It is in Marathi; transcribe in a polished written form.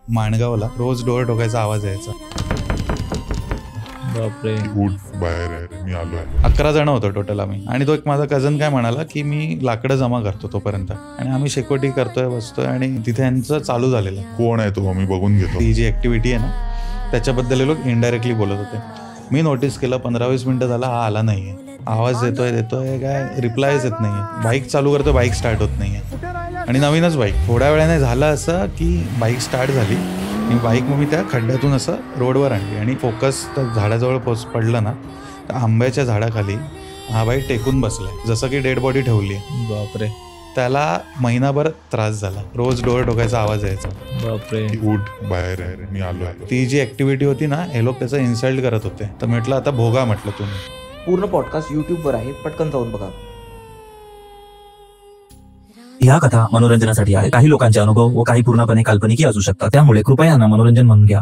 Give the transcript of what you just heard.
माणगावला रोज डोर ठोकायचा आवाज यायचा. बापरे. उठ बाहेर आहे, मी आलोय. 11 जण होतो टोटल आम्ही. आणि तो एक माझा कझन काय म्हणाला की मी लाकडं जमा करतो तोपर्यंत, आणि आम्ही शेकोटी करतोय बसतोय, आणि तिथे यांचं चालू झालेलं. कोण आहे तो, मी बघून घेतो. ती जी ऍक्टिव्हिटी आहे ना त्याच्याबद्दल हे लोक इनडायरेक्टली बोलत होते. मी नोटीस केलं 15-20 मिनिटं झाला हा आला नाहीये. आवाज देतोय काय रिप्लायच येत नाहीये. बाईक चालू करतो, बाईक स्टार्ट होत नाहीये, आणि नवीनच बाईक. थोड्या वेळाने झालं असं की बाईक स्टार्ट झाली आणि बाईक मग मी त्या खड्ड्यातून असं रोडवर आणली, आणि फोकस त्या झाडाजवळ पडलं ना तर आंब्याच्या झाडाखाली हा बाईक टेकून बसलाय, जसं की डेड बॉडी ठेवली आहे. बापरे. त्याला महिनाभर त्रास झाला. रोज डोर ठोकायचा आवाज यायचा. बापरे. उठ बाहेर आहे, मी आलोय. ती जी ऍक्टिव्हिटी होती ना हे लोक त्याचं इन्सल्ट करत होते. तर म्हटलं आता भोगा म्हटलं तुम्ही. पूर्ण पॉडकास्ट यूट्यूबवर आहे, पटकन जाऊन बघा. या कथा मनोरंजनासाठी आहे. काही लोकांचे अनुभव व काही पूर्णपणे काल्पनिक असू शकतात, त्यामुळे कृपया यांना मनोरंजन म्हणून घ्या.